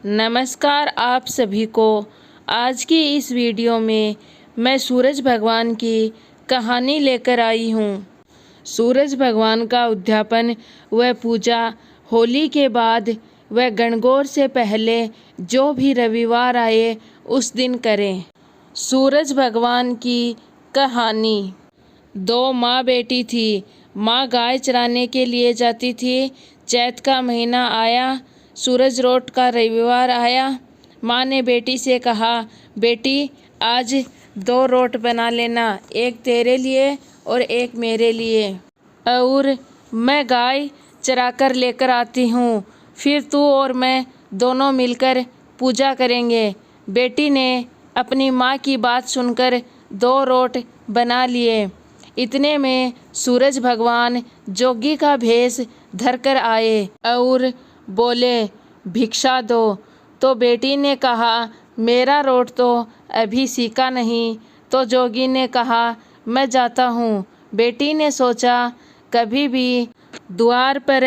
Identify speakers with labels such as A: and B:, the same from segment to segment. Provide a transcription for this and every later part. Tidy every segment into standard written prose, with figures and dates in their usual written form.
A: नमस्कार आप सभी को। आज की इस वीडियो में मैं सूरज भगवान की कहानी लेकर आई हूँ। सूरज भगवान का उद्यापन व पूजा होली के बाद व गणगौर से पहले जो भी रविवार आए उस दिन करें। सूरज भगवान की कहानी। दो माँ बेटी थी। माँ गाय चराने के लिए जाती थी। चैत का महीना आया, सूरज रोट का रविवार आया। माँ ने बेटी से कहा, बेटी आज 2 रोट बना लेना, एक तेरे लिए और एक मेरे लिए, और मैं गाय चरा कर लेकर आती हूँ, फिर तू और मैं दोनों मिलकर पूजा करेंगे। बेटी ने अपनी माँ की बात सुनकर 2 रोट बना लिए। इतने में सूरज भगवान जोगी का भेष धरकर आए और बोले, भिक्षा दो। तो बेटी ने कहा, मेरा रोट तो अभी सीखा नहीं। तो जोगी ने कहा, मैं जाता हूँ। बेटी ने सोचा, कभी भी द्वार पर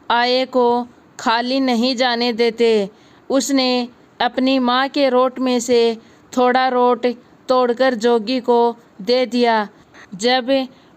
A: आए को खाली नहीं जाने देते। उसने अपनी माँ के रोट में से थोड़ा रोट तोड़कर जोगी को दे दिया। जब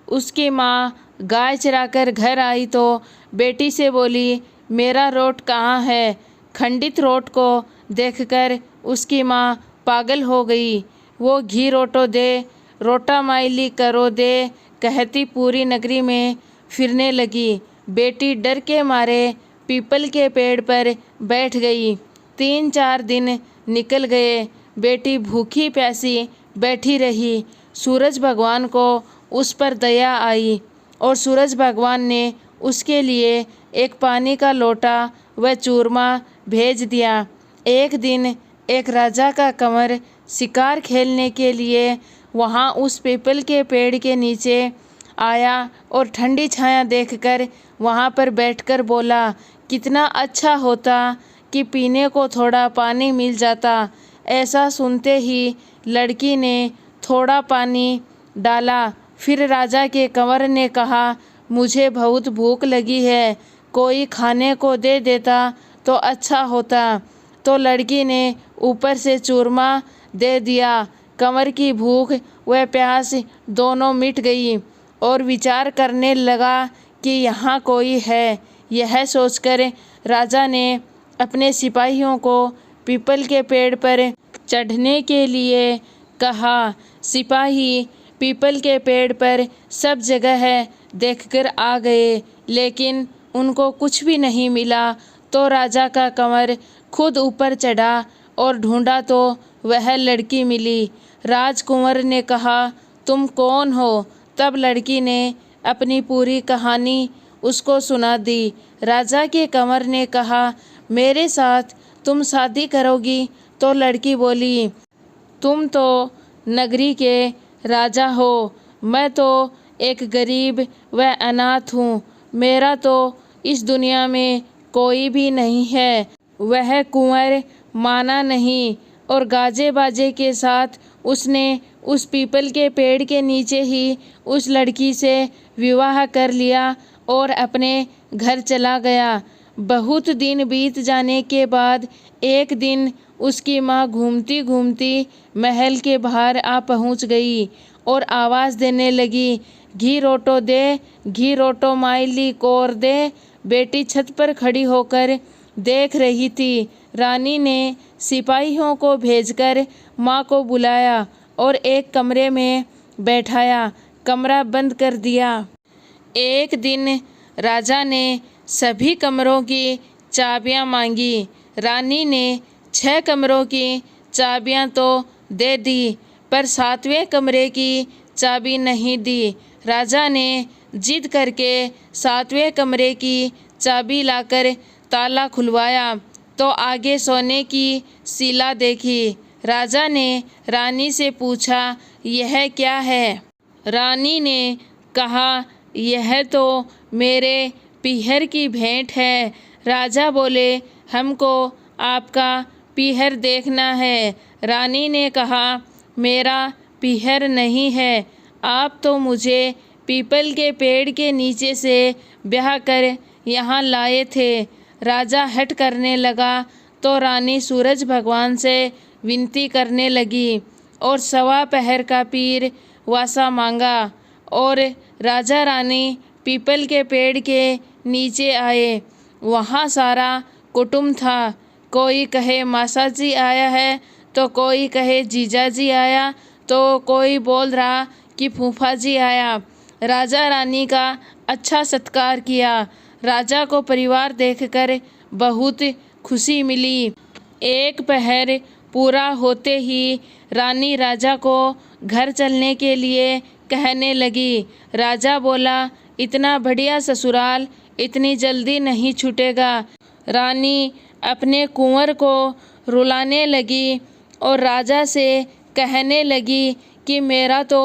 A: उसकी माँ गाय चराकर घर आई तो बेटी से बोली, मेरा रोट कहाँ है? खंडित रोट को देखकर उसकी माँ पागल हो गई। वो घी रोटो दे, रोटा माइली करो दे कहती पूरी नगरी में फिरने लगी। बेटी डर के मारे पीपल के पेड़ पर बैठ गई। 3-4 दिन निकल गए। बेटी भूखी प्यासी बैठी रही। सूरज भगवान को उस पर दया आई और सूरज भगवान ने उसके लिए एक पानी का लोटा व चूरमा भेज दिया। एक दिन एक राजा का कंवर शिकार खेलने के लिए वहाँ उस पीपल के पेड़ के नीचे आया और ठंडी छाया देखकर वहाँ पर बैठकर बोला, कितना अच्छा होता कि पीने को थोड़ा पानी मिल जाता। ऐसा सुनते ही लड़की ने थोड़ा पानी डाला। फिर राजा के कंवर ने कहा, मुझे बहुत भूख लगी है, कोई खाने को दे देता तो अच्छा होता। तो लड़की ने ऊपर से चूरमा दे दिया। कंवर की भूख व प्यास दोनों मिट गई और विचार करने लगा कि यहाँ कोई है। यह सोचकर राजा ने अपने सिपाहियों को पीपल के पेड़ पर चढ़ने के लिए कहा। सिपाही पीपल के पेड़ पर सब जगह देखकर आ गए, लेकिन उनको कुछ भी नहीं मिला। तो राजा का कंवर खुद ऊपर चढ़ा और ढूंढा तो वह लड़की मिली। राजकुंवर ने कहा, तुम कौन हो? तब लड़की ने अपनी पूरी कहानी उसको सुना दी। राजा के कंवर ने कहा, मेरे साथ तुम शादी करोगी? तो लड़की बोली, तुम तो नगरी के राजा हो, मैं तो एक गरीब व अनाथ हूँ। मेरा तो इस दुनिया में कोई भी नहीं है। वह कुंवर माना नहीं और गाजे बाजे के साथ उसने उस पीपल के पेड़ के नीचे ही उस लड़की से विवाह कर लिया और अपने घर चला गया। बहुत दिन बीत जाने के बाद एक दिन उसकी माँ घूमती घूमती महल के बाहर आ पहुँच गई और आवाज़ देने लगी, घी रोटो दे, घी रोटो माइली कोर दे। बेटी छत पर खड़ी होकर देख रही थी। रानी ने सिपाहियों को भेजकर माँ को बुलाया और एक कमरे में बैठाया, कमरा बंद कर दिया। एक दिन राजा ने सभी कमरों की चाबियाँ मांगी। रानी ने 6 कमरों की चाबियाँ तो दे दी, पर 7वें कमरे की चाबी नहीं दी। राजा ने जिद करके 7वें कमरे की चाबी लाकर ताला खुलवाया तो आगे सोने की शिला देखी। राजा ने रानी से पूछा, यह क्या है? रानी ने कहा, यह तो मेरे पीहर की भेंट है। राजा बोले, हमको आपका पीहर देखना है। रानी ने कहा, मेरा पीहर नहीं है, आप तो मुझे पीपल के पेड़ के नीचे से ब्याह कर यहाँ लाए थे। राजा हट करने लगा तो रानी सूरज भगवान से विनती करने लगी और 1.25 पहर का पीर वासा मांगा और राजा रानी पीपल के पेड़ के नीचे आए। वहाँ सारा कुटुंब था। कोई कहे मासा जी आया है, तो कोई कहे जीजा जी आया, तो कोई बोल रहा कि फूफा जी आया। राजा रानी का अच्छा सत्कार किया। राजा को परिवार देखकर बहुत खुशी मिली। 1 पहर पूरा होते ही रानी राजा को घर चलने के लिए कहने लगी। राजा बोला, इतना बढ़िया ससुराल इतनी जल्दी नहीं छूटेगा। रानी अपने कुंवर को रुलाने लगी और राजा से कहने लगी कि मेरा तो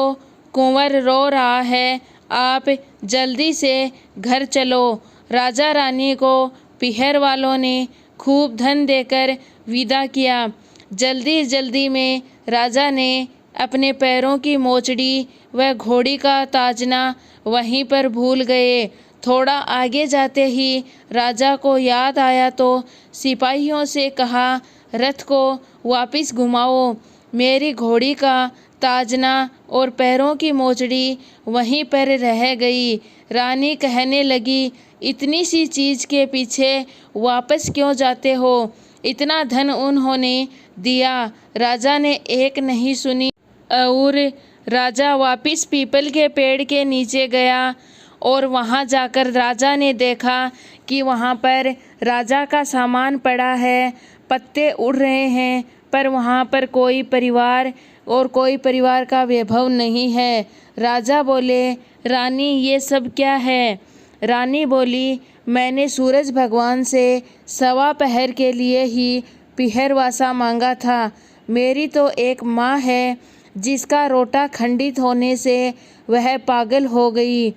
A: कुंवर रो रहा है, आप जल्दी से घर चलो। राजा रानी को पीहर वालों ने खूब धन देकर विदा किया। जल्दी जल्दी में राजा ने अपने पैरों की मोचड़ी व घोड़ी का ताजना वहीं पर भूल गए। थोड़ा आगे जाते ही राजा को याद आया तो सिपाहियों से कहा, रथ को वापस घुमाओ। मेरी घोड़ी का ताजना और पैरों की मोचड़ी वहीं पर रह गई। रानी कहने लगी, इतनी सी चीज़ के पीछे वापस क्यों जाते हो? इतना धन उन्होंने दिया। राजा ने एक नहीं सुनी और राजा वापस पीपल के पेड़ के नीचे गया और वहां जाकर राजा ने देखा कि वहां पर राजा का सामान पड़ा है, पत्ते उड़ रहे हैं, पर वहां पर कोई परिवार और कोई परिवार का वैभव नहीं है। राजा बोले, रानी ये सब क्या है? रानी बोली, मैंने सूरज भगवान से 1.25 पहर के लिए ही पीहर वासा मांगा था। मेरी तो एक माँ है जिसका रोटा खंडित होने से वह पागल हो गई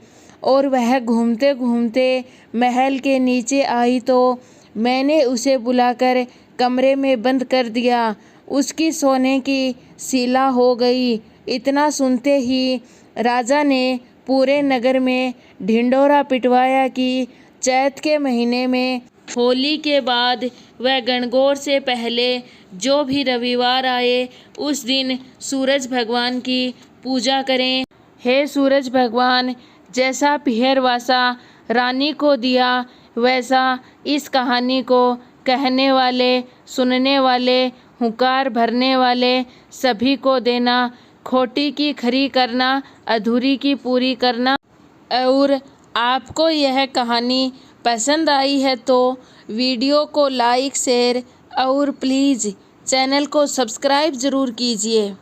A: और वह घूमते घूमते महल के नीचे आई तो मैंने उसे बुलाकर कमरे में बंद कर दिया। उसकी सोने की शिला हो गई। इतना सुनते ही राजा ने पूरे नगर में ढिंढोरा पिटवाया कि चैत के महीने में होली के बाद व गणगौर से पहले जो भी रविवार आए उस दिन सूरज भगवान की पूजा करें। हे सूरज भगवान, जैसा पीहर वासा रानी को दिया वैसा इस कहानी को कहने वाले, सुनने वाले, हुंकार भरने वाले सभी को देना। खोटी की खरी करना, अधूरी की पूरी करना। और आपको यह कहानी पसंद आई है तो वीडियो को लाइक, शेयर और प्लीज़ चैनल को सब्सक्राइब ज़रूर कीजिए।